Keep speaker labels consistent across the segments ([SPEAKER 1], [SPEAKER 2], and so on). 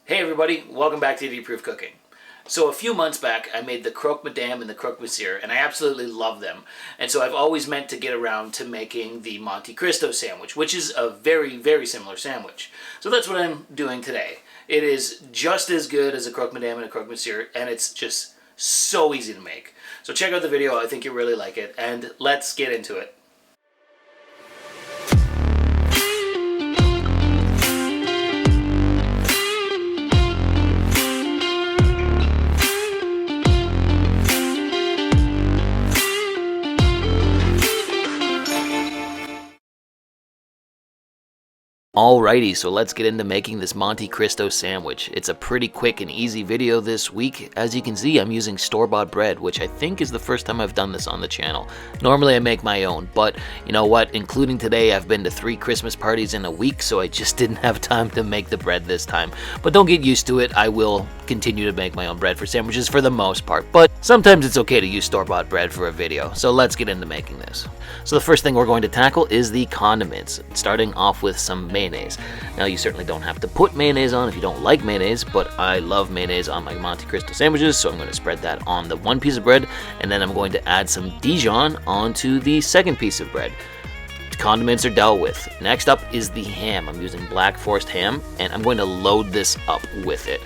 [SPEAKER 1] Hey everybody, welcome back to Idiot Proof Cooking. So a few months back I made the Croque Madame and the Croque Monsieur, and I absolutely love them. And so I've always meant to get around to making the Monte Cristo sandwich, which is a very, very similar sandwich. So that's what I'm doing today. It is just as good as a Croque Madame and a Croque Monsieur, and it's just so easy to make. So check out the video, I think you'll really like it, and let's get into it. Alrighty, so let's get into making this Monte Cristo sandwich. It's a pretty quick and easy video this week. As you can see, I'm using store-bought bread, which I think is the first time I've done this on the channel. Normally I make my own, but you know what? Including today, I've been to 3 Christmas parties in a week, so I just didn't have time to make the bread this time. But don't get used to it. I will continue to make my own bread for sandwiches for the most part, but sometimes it's okay to use store-bought bread for a video. So let's get into making this. So the first thing we're going to tackle is the condiments, starting off with some mayonnaise. Now you certainly don't have to put mayonnaise on if you don't like mayonnaise, but I love mayonnaise on my Monte Cristo sandwiches, so I'm going to spread that on the one piece of bread, and then I'm going to add some Dijon onto the second piece of bread. Condiments are dealt with. Next up is the ham. I'm using Black Forest ham, and I'm going to load this up with it.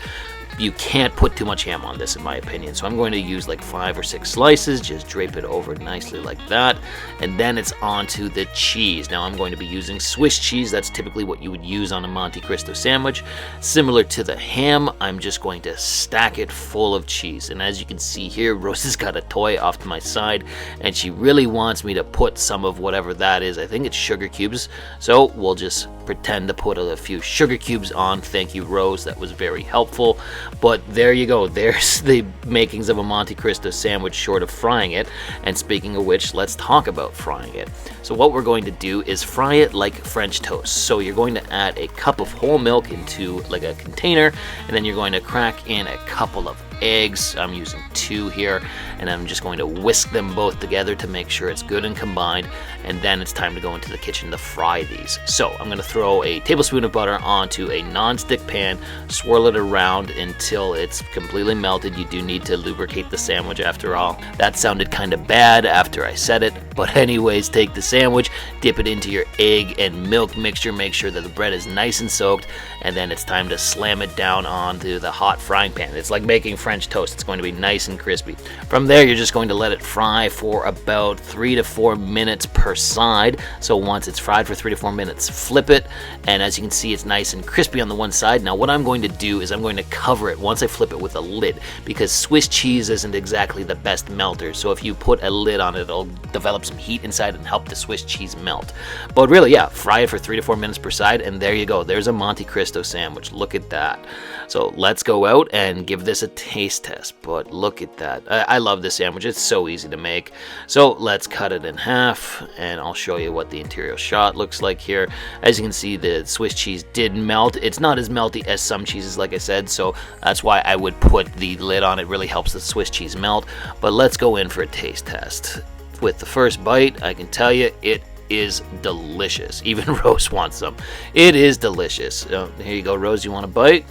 [SPEAKER 1] You can't put too much ham on this in my opinion, so I'm going to use like 5 or 6 slices, just drape it over nicely like that, and then it's onto the cheese. Now I'm going to be using Swiss cheese. That's typically what you would use on a Monte Cristo sandwich. Similar to the ham, I'm just going to stack it full of cheese, and as you can see here, Rose has got a toy off to my side, and she really wants me to put some of whatever that is. I think it's sugar cubes, so we'll just pretend to put a few sugar cubes on. Thank you, Rose, that was very helpful. But there you go, there's the makings of a Monte Cristo sandwich short of frying it. And speaking of which, let's talk about frying it. So what we're going to do is fry it like French toast. So you're going to add a cup of whole milk into like a container, and then you're going to crack in a couple of eggs. I'm using 2 here, and I'm just going to whisk them both together to make sure it's good and combined, and then it's time to go into the kitchen to fry these. So I'm going to throw a tablespoon of butter onto a non-stick pan, swirl it around until it's completely melted. You do need to lubricate the sandwich after all. That sounded kind of bad after I said it, but anyways, take the sandwich, dip it into your egg and milk mixture, make sure that the bread is nice and soaked, and then it's time to slam it down onto the hot frying pan. It's like making French toast. It's going to be nice and crispy. From there, you're just going to let it fry for about 3 to 4 minutes per side. So once it's fried for 3 to 4 minutes, flip it, and as you can see, it's nice and crispy on the one side. Now what I'm going to do is I'm going to cover it once I flip it with a lid, because Swiss cheese isn't exactly the best melter, so if you put a lid on it, it'll develop some heat inside and help the Swiss cheese melt. But really, yeah, fry it for 3 to 4 minutes per side, and there you go. There's a Monte Cristo sandwich. Look at that. So let's go out and give this a taste test. But look at that. I love this sandwich. It's so easy to make. So let's cut it in half, and I'll show you what the interior shot looks like here. As you can see, the Swiss cheese did melt. It's not as melty as some cheeses, like I said, so that's why I would put the lid on. It really helps the Swiss cheese melt. But let's go in for a taste test. With the first bite, I can tell you it is delicious. Even Rose wants some. It is delicious. Here you go, Rose. You want a bite?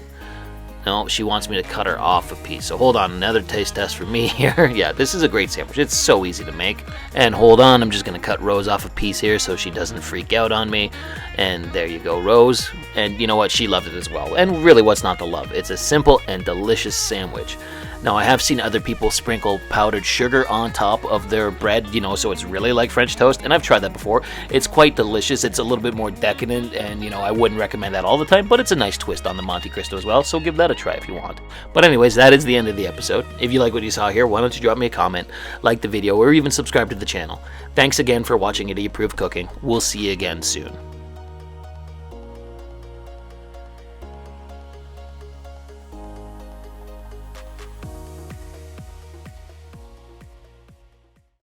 [SPEAKER 1] No, she wants me to cut her off a piece. So hold on, another taste test for me here. Yeah, this is a great sandwich. It's so easy to make. And hold on, I'm just going to cut Rose off a piece here so she doesn't freak out on me. And there you go, Rose. And you know what? She loved it as well. And really, what's not to love? It's a simple and delicious sandwich. Now, I have seen other people sprinkle powdered sugar on top of their bread, you know, so it's really like French toast, and I've tried that before. It's quite delicious. It's a little bit more decadent, and, you know, I wouldn't recommend that all the time, but it's a nice twist on the Monte Cristo as well, so give that a try if you want. But anyways, that is the end of the episode. If you like what you saw here, why don't you drop me a comment, like the video, or even subscribe to the channel. Thanks again for watching Idiot Proof Cooking. We'll see you again soon.